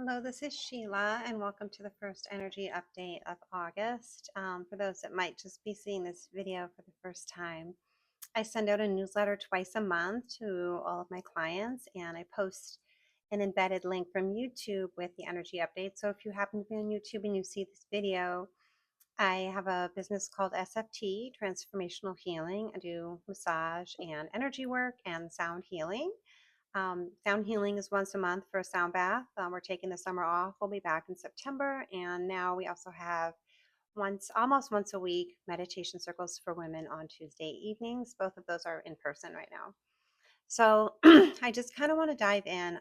Hello, this is Sheila, and welcome to the first energy update of August. For those that might just be seeing this video for the first time, I send out a newsletter twice a month to all of my clients, and I post an embedded link from YouTube with the energy update. So if you happen to be on YouTube and you see this video, I have a business called SFT, Transformational Healing. I do massage and energy work and sound healing. Sound healing is once a month for a sound bath. We're taking the summer off. We'll be back in September. And now we also have almost once a week, meditation circles for women on Tuesday evenings. Both of those are in person right now. So I just kind of want to dive in.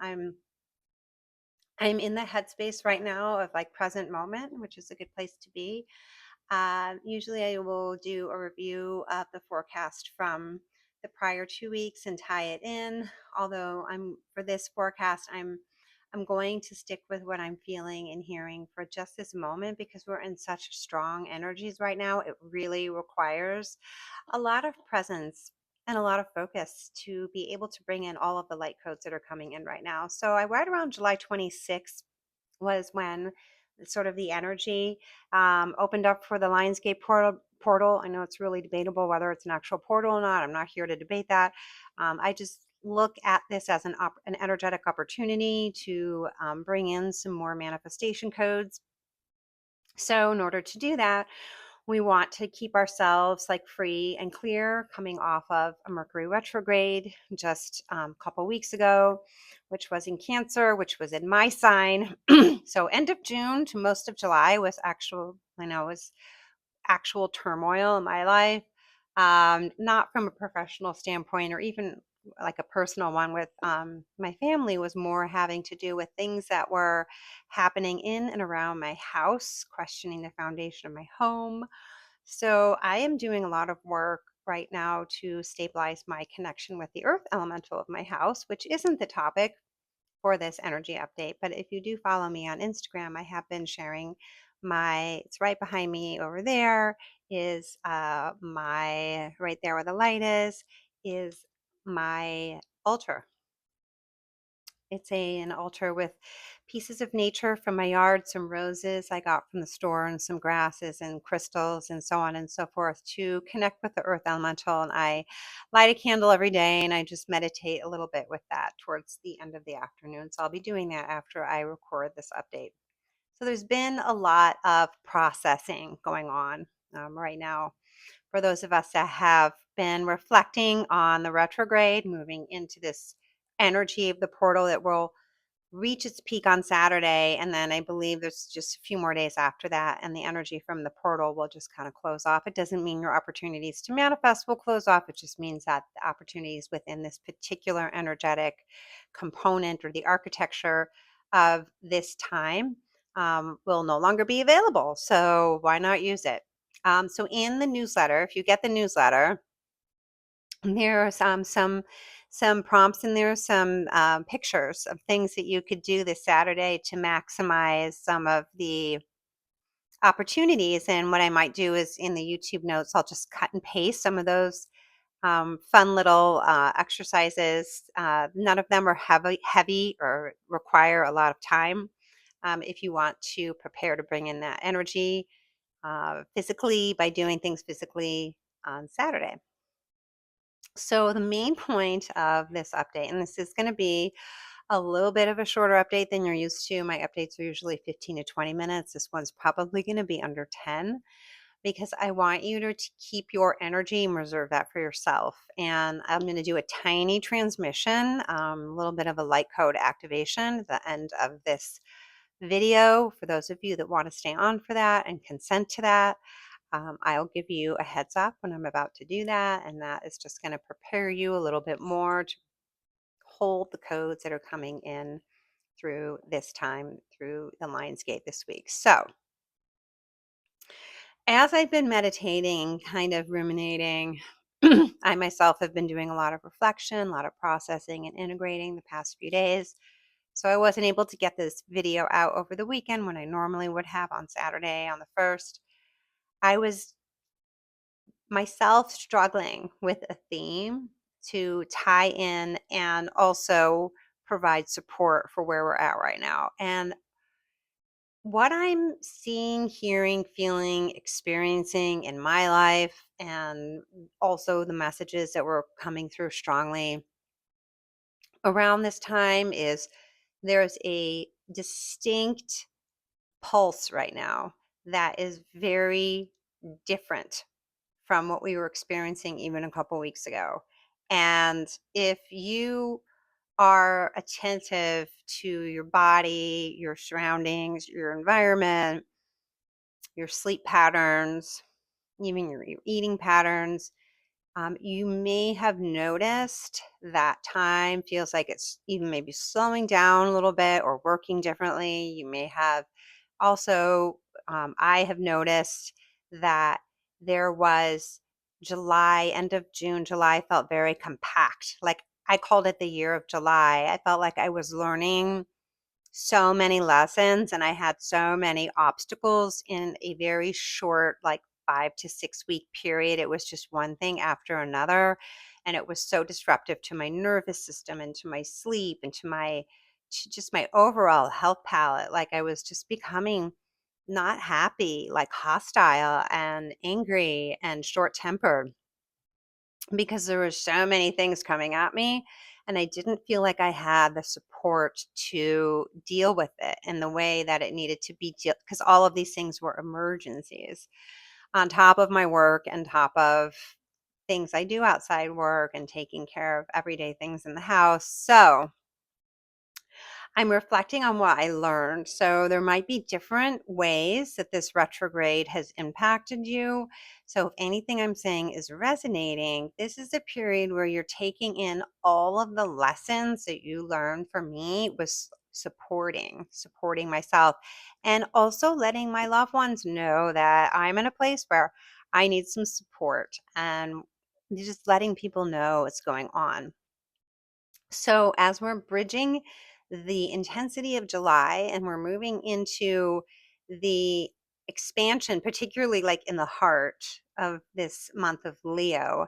I'm in the headspace right now of like present moment, which is a good place to be. Usually I will do a review of the forecast from the prior 2 weeks and tie it in. Although for this forecast, I'm going to stick with what I'm feeling and hearing for just this moment because we're in such strong energies right now. It really requires a lot of presence and a lot of focus to be able to bring in all of the light codes that are coming in right now. So I right around July 26th was when sort of the energy opened up for the Lionsgate portal. I know it's really debatable whether it's an actual portal or not. I'm not here to debate that. I just look at this as an energetic opportunity to bring in some more manifestation codes. So in order to do that, we want to keep ourselves like free and clear coming off of a Mercury retrograde just a couple weeks ago, which was in Cancer, which was in my sign. So end of June to most of July was actual turmoil in my life. Not from a professional standpoint or even like a personal one with my family, was more having to do with things that were happening in and around my house, questioning the foundation of my home. So I am doing a lot of work right now to stabilize my connection with the earth elemental of my house, which isn't the topic for this energy update. But if you do follow me on Instagram, I have been sharing it's right behind me over there is right there where the light is my altar. It's an altar with pieces of nature from my yard, some roses I got from the store, and some grasses and crystals and so on and so forth to connect with the earth elemental. And I light a candle every day and I just meditate a little bit with that towards the end of the afternoon. So I'll be doing that after I record this update. So there's been a lot of processing going on right now for those of us that have been reflecting on the retrograde, moving into this energy of the portal that will reach its peak on Saturday. And then I believe there's just a few more days after that. And the energy from the portal will just kind of close off. It doesn't mean your opportunities to manifest will close off. It just means that the opportunities within this particular energetic component or the architecture of this time will no longer be available. So why not use it? So in the newsletter, if you get the newsletter, there are some prompts in there, some pictures of things that you could do this Saturday to maximize some of the opportunities. And what I might do is in the YouTube notes, I'll just cut and paste some of those fun little exercises. None of them are heavy or require a lot of time. If you want to prepare to bring in that energy physically by doing things physically on Saturday. So, the main point of this update, and this is going to be a little bit of a shorter update than you're used to. My updates are usually 15 to 20 minutes. This one's probably going to be under 10 because I want you to keep your energy and reserve that for yourself. And I'm going to do a tiny transmission, a little bit of a light code activation at the end of this video for those of you that want to stay on for that and consent to that. I'll give you a heads up when I'm about to do that, and that is just going to prepare you a little bit more to hold the codes that are coming in through this time, through the Lionsgate this week. So, as I've been meditating, kind of ruminating, I myself have been doing a lot of reflection, a lot of processing and integrating the past few days. So, I wasn't able to get this video out over the weekend when I normally would have on Saturday on the 1st. I was myself struggling with a theme to tie in and also provide support for where we're at right now. And what I'm seeing, hearing, feeling, experiencing in my life, and also the messages that were coming through strongly around this time is there's a distinct pulse right now that is very different from what we were experiencing even a couple weeks ago. And if you are attentive to your body, your surroundings, your environment, your sleep patterns, even your eating patterns, you may have noticed that time feels like it's even maybe slowing down a little bit or working differently. You may have also, I have noticed that there was July, end of June, July felt very compact. Like I called it the year of July. I felt like I was learning so many lessons and I had so many obstacles in a very short, like 5 to 6 week period. It was just one thing after another. And it was so disruptive to my nervous system and to my sleep and to just my overall health palette. Like I was just becoming not happy, like hostile and angry and short tempered because there were so many things coming at me and I didn't feel like I had the support to deal with it in the way that it needed to be because all of these things were emergencies on top of my work and top of things I do outside work and taking care of everyday things in the house. So, I'm reflecting on what I learned. So there might be different ways that this retrograde has impacted you. So if anything I'm saying is resonating, this is a period where you're taking in all of the lessons that you learned. For me was supporting myself and also letting my loved ones know that I'm in a place where I need some support and just letting people know what's going on. So, as we're bridging the intensity of July and we're moving into the expansion, particularly like in the heart of this month of Leo,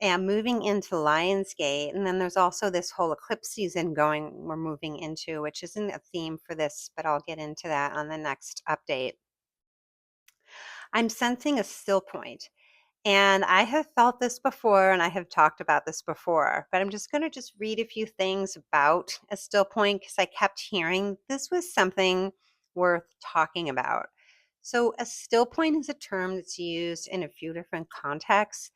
and moving into Lionsgate. And then there's also this whole eclipse season we're moving into, which isn't a theme for this, but I'll get into that on the next update. I'm sensing a still point. And I have felt this before and I have talked about this before, but I'm just going to just read a few things about a still point because I kept hearing this was something worth talking about. So, a still point is a term that's used in a few different contexts,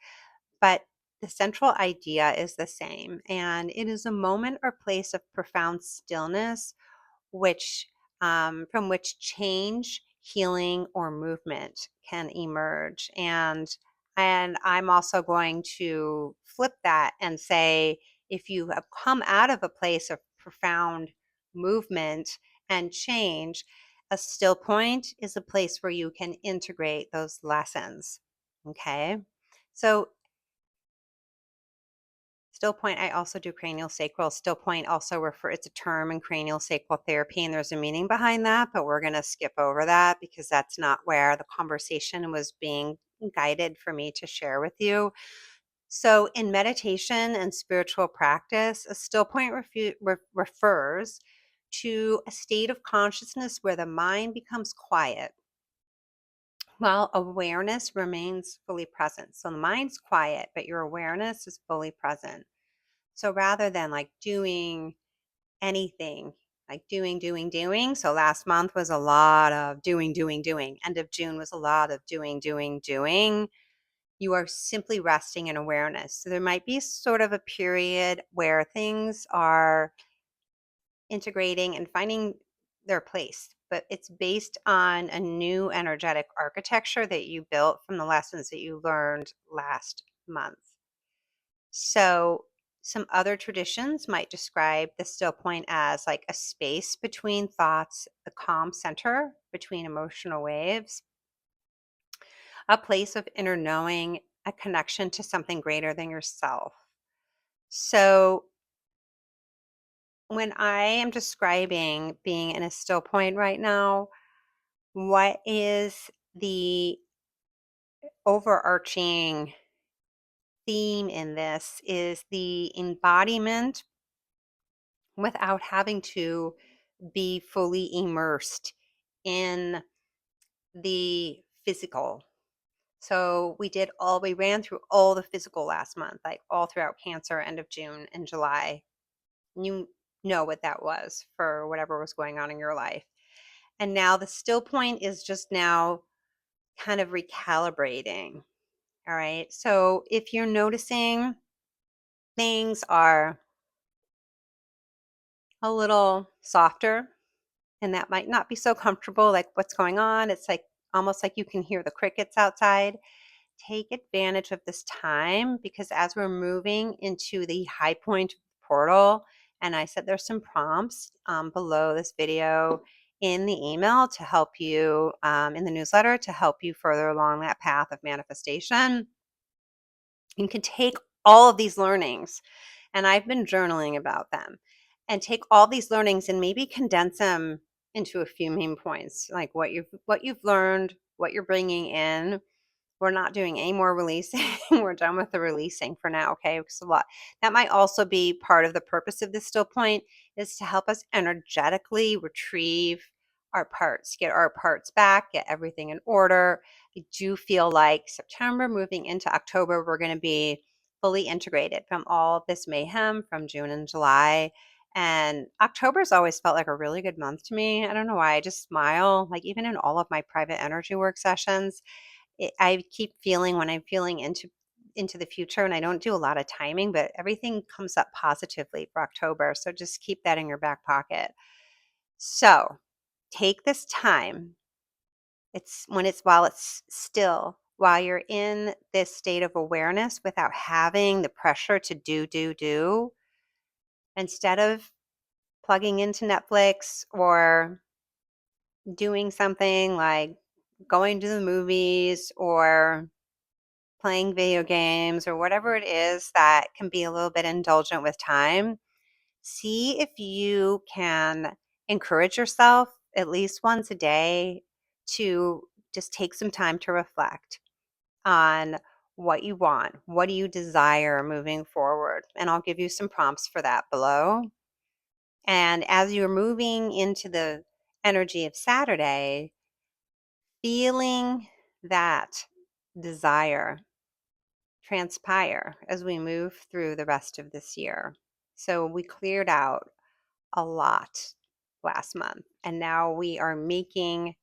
but the central idea is the same. And it is a moment or place of profound stillness which from which change, healing, or movement can emerge. And I'm also going to flip that and say if you have come out of a place of profound movement and change, a still point is a place where you can integrate those lessons. Okay. So still point, I also do cranial sacral. Still point also it's a term in cranial sacral therapy, and there's a meaning behind that, but we're going to skip over that because that's not where the conversation was being guided for me to share with you. So, in meditation and spiritual practice, a still point refers to a state of consciousness where the mind becomes quiet while awareness remains fully present. So, the mind's quiet, but your awareness is fully present. So rather than like doing anything, like doing. So last month was a lot of doing. End of June was a lot of doing. You are simply resting in awareness. So there might be sort of a period where things are integrating and finding their place, but it's based on a new energetic architecture that you built from the lessons that you learned last month. So, some other traditions might describe the still point as like a space between thoughts, the calm center between emotional waves, a place of inner knowing, a connection to something greater than yourself. So, when I am describing being in a still point right now, what is the overarching theme in this is the embodiment without having to be fully immersed in the physical. So we ran through all the physical last month, like all throughout Cancer, end of June and July. You know what that was for whatever was going on in your life. And now the still point is just now kind of recalibrating. All right. So if you're noticing things are a little softer and that might not be so comfortable, like what's going on, it's like almost like you can hear the crickets outside. Take advantage of this time because as we're moving into the high point portal, and I said there's some prompts below this video in the email to help you in the newsletter to help you further along that path of manifestation. You can take all of these learnings, and I've been journaling about them, and take all these learnings and maybe condense them into a few main points, like what you've learned, what you're bringing in. We're not doing any more releasing. We're done with the releasing for now, okay? Because a lot that might also be part of the purpose of this still point is to help us energetically retrieve our parts, get our parts back, get everything in order. I do feel like September moving into October, we're going to be fully integrated from all of this mayhem from June and July. And October's always felt like a really good month to me. I don't know why. I just smile. Like even in all of my private energy work sessions, I keep feeling when I'm feeling into the future, and I don't do a lot of timing, but everything comes up positively for October. So just keep that in your back pocket. So take this time. It's while it's still, while you're in this state of awareness without having the pressure to do, instead of plugging into Netflix or doing something like going to the movies or playing video games or whatever it is that can be a little bit indulgent with time, see if you can encourage yourself at least once a day to just take some time to reflect on what you want. What do you desire moving forward? And I'll give you some prompts for that below. And as you're moving into the energy of Saturday, feeling that desire transpire as we move through the rest of this year. So we cleared out a lot last month, and now we are making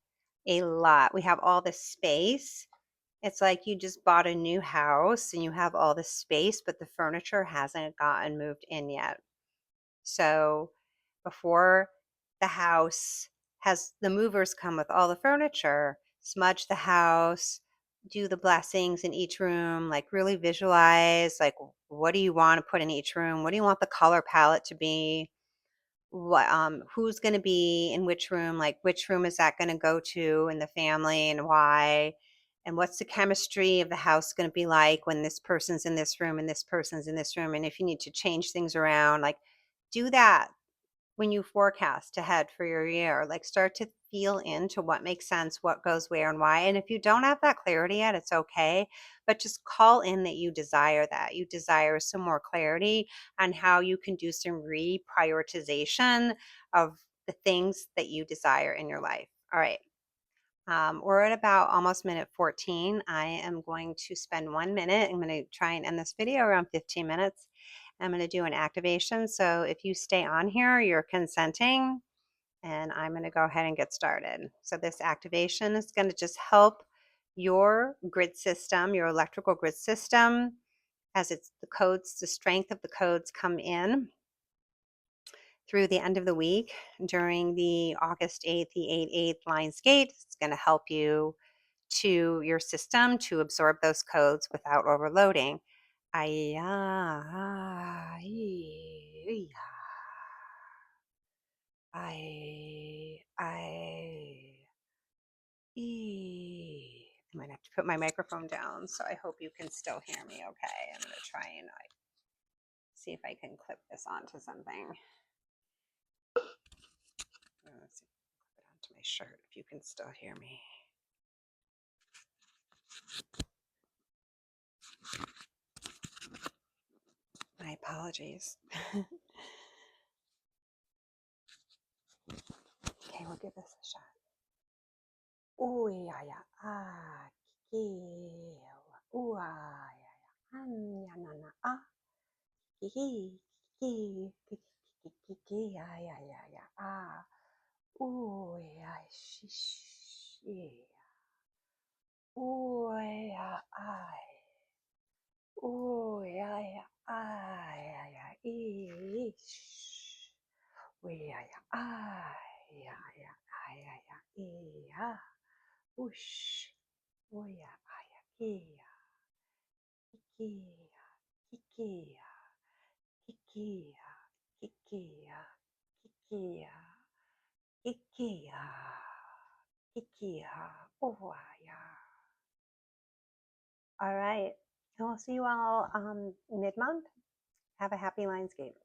a lot. We have all this space. It's like you just bought a new house and you have all this space, but the furniture hasn't gotten moved in yet. So before the house has the movers come with all the furniture, smudge the house, do the blessings in each room, like really visualize like what do you want to put in each room? What do you want the color palette to be? What who's going to be in which room? Like which room is that going to go to in the family and why? And what's the chemistry of the house going to be like when this person's in this room and this person's in this room? And if you need to change things around, like do that when you forecast ahead for your year. Like start to feel into what makes sense, what goes where and why. And if you don't have that clarity yet, it's okay. But just call in that you desire that. You desire some more clarity on how you can do some reprioritization of the things that you desire in your life. All right. We're at about almost minute 14. I am going to spend 1 minute. I'm going to try and end this video around 15 minutes. I'm going to do an activation. So if you stay on here, you're consenting, and I'm going to go ahead and get started. So this activation is going to just help your grid system, your electrical grid system, as it's the codes, the strength of the codes come in through the end of the week during the August 8th, the 8/8 Lions Gate. It's going to help you to your system to absorb those codes without overloading. I, I might have to put my microphone down, so I hope you can still hear me okay. I'm going to try and see if I can clip this onto something. Let's see, clip it onto my shirt if you can still hear me. My apologies. Okay, we'll give this a shot. ooh ya ya ah kiki ooh ah ya ya ya na na ah kiki kiki kiki kiki ya ya ya ya ah ooh ya shish yeah ooh ya ah ooh ya ya ah ya ya ish ooh ya ya ah ya ya ah ya ya yeah whoosh ooh ya ah ya yeah Kikia, kikia, kikia, kikia, kikia, kikia, kikia. Oh, yeah. All right. And we'll see you all mid-month. Have a happy Lionsgate.